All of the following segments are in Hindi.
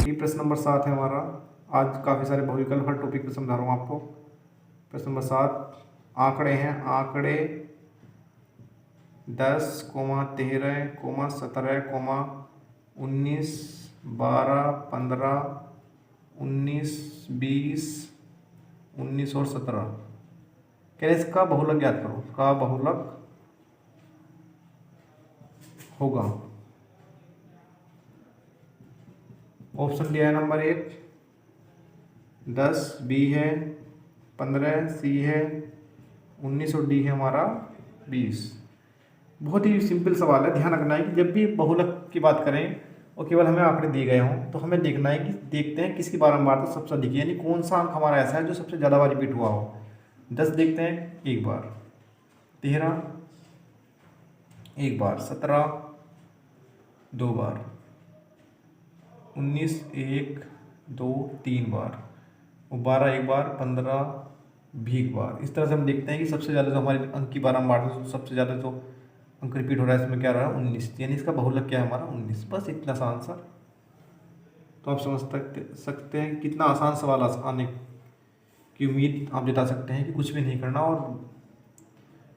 ये प्रश्न नंबर 7 है हमारा। आज काफ़ी सारे बहुविकल्प हर टॉपिक पे समझा रहा हूँ आपको। प्रश्न नंबर 7 आंकड़े हैं। आंकड़े 10, 13, 17, 19, 12, 15, 19, 20, 19 और 17। क्या इसका बहुलक ज्ञात करो। इसका बहुलक होगा, ऑप्शन दिया है नंबर 1 10 बी है, 15 सी है, 19 और डी है हमारा 20। बहुत ही सिंपल सवाल है। ध्यान रखना है कि जब भी बहुलक की बात करें और केवल हमें आंकड़े दिए गए हों तो हमें देखना है कि देखते हैं किसकी बारंबारता सबसे अधिक है, यानी कौन सा अंक हमारा ऐसा है जो सबसे ज़्यादा बार रिपीट हुआ हो। 10 देखते हैं एक बार, 13 एक बार, 17 2 बार, 19 1 2 3 बार और 12 एक बार, 15 भी एक बार। इस तरह से हम देखते हैं कि सबसे ज़्यादा जो हमारे अंक की बारंबारता सबसे ज़्यादा जो अंक रिपीट हो रहा है इसमें क्या रहा है 19, यानी इसका बहुलक क्या है हमारा 19। बस इतना सा आंसर। तो आप समझ सकते हैं कितना आसान सवाल आने की उम्मीद आप जता सकते हैं कि कुछ भी नहीं करना और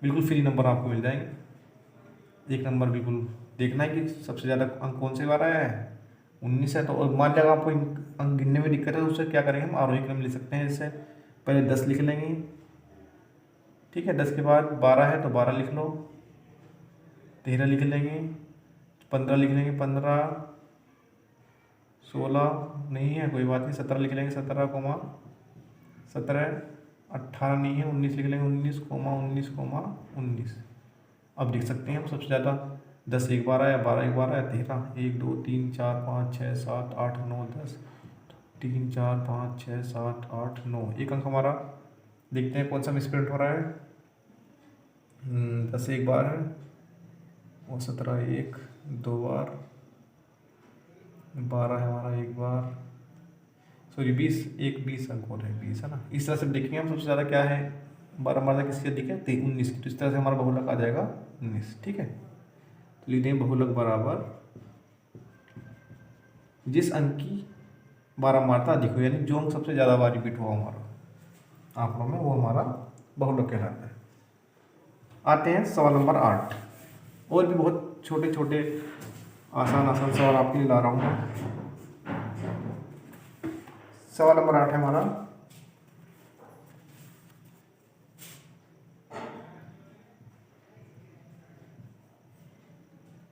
बिल्कुल फ्री नंबर आपको मिल जाएंगे। एक नंबर बिल्कुल देखना है कि सबसे ज़्यादा अंक कौन से बार आया है 19 है। तो और मान लिया आपको अंक गिनने में दिक्कत है तो उससे क्या करेंगे हम आरोही क्रम लिख सकते हैं। जैसे पहले 10 लिख लेंगे, ठीक है, 10 के बाद 12 है तो 12 लिख लो, 13 लिख लेंगे, 15 लिख लेंगे, 15, 16 नहीं है कोई बात नहीं, 17 लिख लेंगे, 17, 17, 18 नहीं है, 19 लिख लेंगे, 19, 19, 19। अब देख सकते हैं हम सबसे ज़्यादा 10 एक बार आया, 12 एक बार आया, 13 1 2 3 4 5 6 7 8 9 10 3 4 5 6 7 8 9। एक अंक हमारा देखते हैं कौन सा मिसप्रिंट हो रहा है। 10 एक बार है और 17 एक 2 बार, 12 है हमारा एक बार, सॉरी 20 अंक और है 20 है ना। इस तरह से देखेंगे हम सबसे ज़्यादा क्या है बारंबारता किसकी अधिक है 19 की। तो इस तरह से हमारा बहुलक आ जाएगा 19, ठीक है। तो लिखते हैं बहुलक बराबर जिस अंक की बारंबारता अधिक हो, यानी जो अंक सबसे ज़्यादा बार रिपीट हुआ हमारा आंकड़ों में वो हमारा बहुलक कहलाता है। आते हैं सवाल नंबर 8। और भी बहुत छोटे छोटे आसान सवाल आपके लिए ला रहा हूँ। सवाल नंबर 8 है हमारा,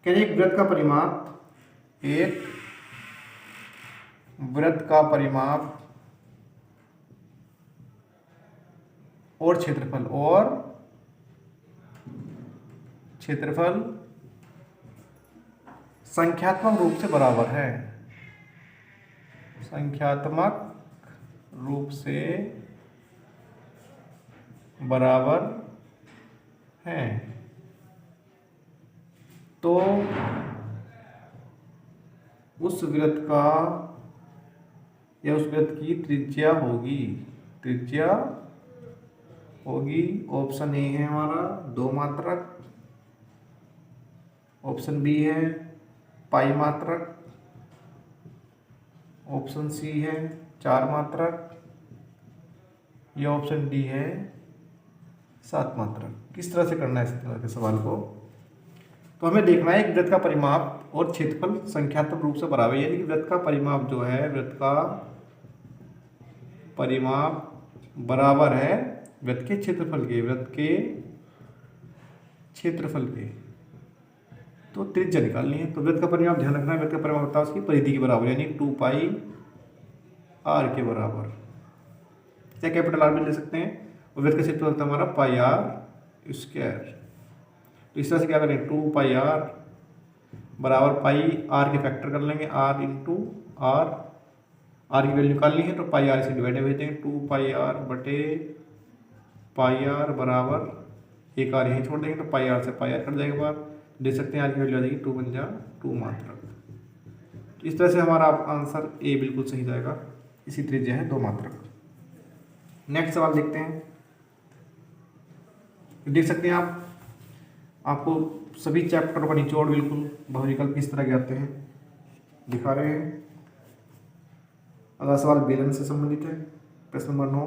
एक वृत्त का परिमाप और क्षेत्रफल संख्यात्मक रूप से बराबर है। संख्यात्मक रूप से बराबर है तो उस वृत्त का या उस वृत्त की त्रिज्या होगी। ऑप्शन ए है हमारा 2 मात्रक, ऑप्शन बी है पाई मात्रक, ऑप्शन सी है 4 मात्रक या ऑप्शन डी है 7 मात्रक। किस तरह से करना है इस तरह के सवाल को, तो हमें देखना है एक वृत्त का परिमाप और क्षेत्रफल संख्यात्मक रूप से बराबर, यानी कि वृत्त का परिमाप जो है वृत्त का परिमाप बराबर है वृत्त के क्षेत्रफल के। तो त्रिज्या निकालनी है। तो वृत्त का परिमाप ध्यान रखना है, वृत्त का परिमाप होता है उसकी परिधि के बराबर, यानी 2 पाई आर के बराबर। क्या कैपिटल आर भी ले सकते हैं। और वृत्त का क्षेत्रफल होता है हमारा पाई आर स्क्वायर। तो इस तरह से क्या करें 2 पाई आर बराबर पाई आर के फैक्टर कर लेंगे, आर इंटू आर की वैल्यू निकालनी है तो पाई आर से डिवाइड भेज देंगे। 2 पाई आर बटे पाई आर बराबर एक आर यहीं छोड़ देंगे तो पाई आर से पाई आर कट जाएगा बार, दे सकते हैं आर की वैल्यू आ जाएगी 2 बन जा 2 मात्रक। इस तरह से हमारा आंसर ए बिल्कुल सही जाएगा। इसी त्रिज्या है 2 मात्रक। नेक्स्ट सवाल देखते हैं। देख सकते हैं आपको सभी चैप्टर का निचोड़ बिल्कुल बहुविकल्प किस तरह के आते हैं दिखा रहे हैं। अगला सवाल बेलन से संबंधित है, प्रश्न नंबर 9।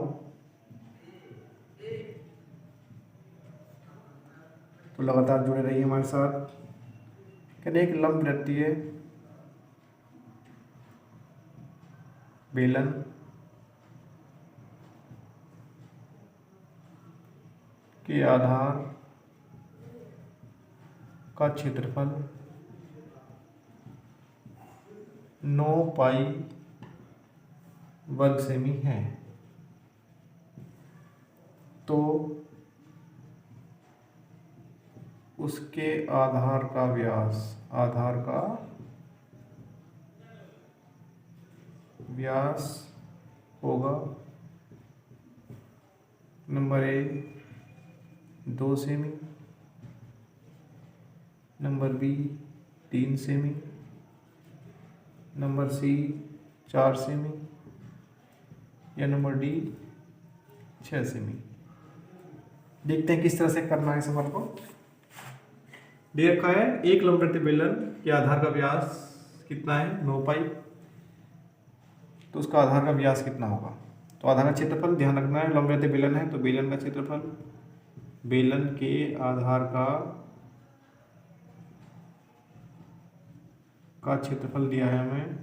तो लगातार जुड़े रहिए हमारे साथ। कहते एक लंब वृत्तीय बेलन के आधार का क्षेत्रफल 9 पाई वर्ग सेमी है, तो उसके आधार का व्यास होगा नंबर ए 2 सेमी, नंबर बी 3 सेमी, नंबर सी 4 सेमी या नंबर डी 6 सेमी। देखते हैं किस तरह से करना है सवाल को। दे रखा है एक लंब वृत्तीय बेलन के आधार का व्यास कितना है 9 पाई, तो उसका आधार का व्यास कितना होगा। तो आधार का क्षेत्रफल ध्यान रखना है, लंब वृत्तीय बेलन है तो बेलन का क्षेत्रफल, बेलन के आधार का क्षेत्रफल दिया है हमें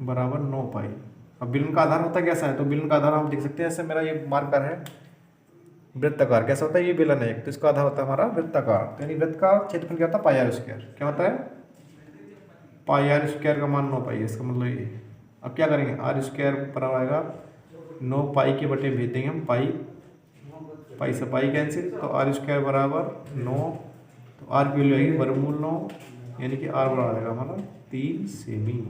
बराबर 9 पाई। अब बेलन का आधार होता कैसा है, तो बेलन का आधार हम देख सकते हैं, ऐसे मेरा ये मार्कर है वृत्ताकार, कैसा होता है ये बेलन है, तो इसका आधार होता है हमारा वृत्ताकार। तो यानी वृत्त का क्षेत्रफल क्या होता है पाई आर स्क्वायर, क्या होता है पाई आर स्क्वायर का मान 9 पाई है, इसका मतलब ये। अब क्या करेंगे आर स्क्वायर बराबर आएगा 9 पाई के बटे भेज देंगे हम पाई से पाई कैंसिल, तो आर स्क्वायर बराबर 9, तो आर की वैल्यू आएगी वर्गमूल 9, यानी कि आर बराबर आएगा हमारा 3 सेमी।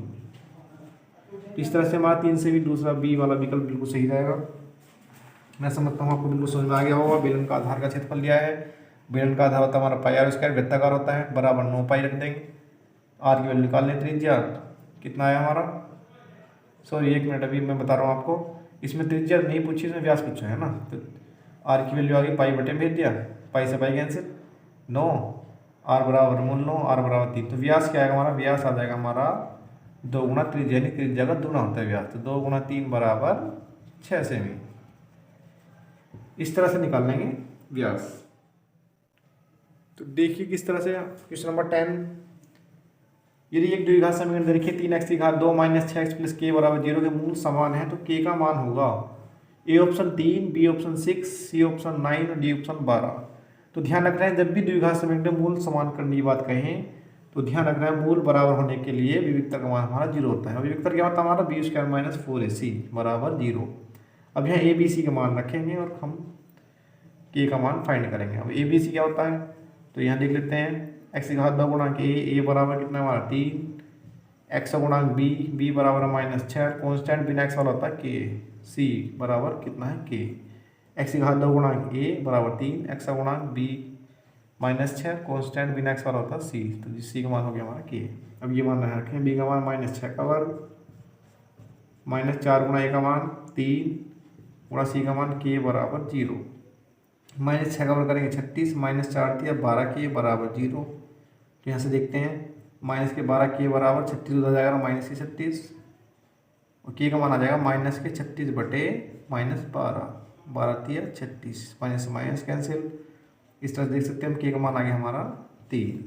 इस तरह से हमारा 3 सेमी दूसरा बी वाला विकल्प बिल्कुल सही रहेगा। मैं समझता हूँ आपको बिल्कुल समझ में आ गया होगा। बेलन का आधार का क्षेत्रफल दिया है, बेलन का आधार होता है हमारा पाई आर स्क्वायर, वृत्ताकार होता है, बराबर 9 पाई रख देंगे, आर की वैल्यू निकाल लें त्रिज्या, कितना आया हमारा, सॉरी 1 मिनट अभी मैं बता रहा हूँ आपको, इसमें त्रिज्या नहीं पूछी, इसमें व्यास पूछा है ना। तो आर की वैल्यू आ गई पाई बटे भेज दिया, पाई से पाई कैंसिल 9, आर बराबर मूल 9, आर बराबर 3, तो व्यास क्या आएगा हमारा, व्यास आ जाएगा हमारा 2 गुना त्रिज्या, यानी त्रिज्या का दुगुना होता है व्यास, तो 2 गुना 3 बराबर 6 सेमी। इस तरह से निकाल लेंगे व्यास। तो देखिए किस तरह से क्वेश्चन नंबर 10, यदि एक द्विघात समीकरण देखिए 3x की घात 2 माइनस 6x प्लस k बराबर 0 के मूल समान है, तो k का मान होगा A option 3, B option 6, C option 9 और डी ऑप्शन 12। तो ध्यान रखना है जब भी द्विघात समीकरण में मूल समान करने की बात कहें तो ध्यान रखना है मूल बराबर होने के लिए विविक्तर का मान हमारा 0 होता है। विविक्तर क्या होता है हमारा बी स्क्वायर माइनस 4ac बराबर 0। अब यहाँ ए बी सी का मान रखेंगे और हम के का मान फाइंड करेंगे। अब ए बी सी क्या होता है, तो यहाँ देख लेते हैं एक्स की घात 2 गुणांक ए बराबर कितना हमारा 3, एक्स गुणांक बी बराबर माइनस 6, कॉन्स्टेंट बिना एक्स वाला होता है के, सी बराबर कितना है के, एक्स की घात 2 गुणांक ए बराबर 3, एक्स गुणांक बी माइनस 6, कॉन्स्टेंट बिना एक्स वाला होता है सी, तो जी सी का मान हो गया हमारा के। अब ये मान रखें बी का मान माइनस 6 का वर्ग, माइनस 4 गुणा ए का मान 3 गुणा सी का मान के बराबर 0, माइनस 6 का वर्ग करेंगे 36, माइनस 4 दिया 12 के बराबर 0। तो यहाँ से देखते हैं माइनस के 12 के बराबर 36 हो जाएगा माइनस के 36, और के का मान आ जाएगा माइनस के 36 बटे माइनस 12 दिया 36, माइनस माइनस कैंसिल। इस तरह से देख सकते हैं हम के का मान आ गया हमारा 3।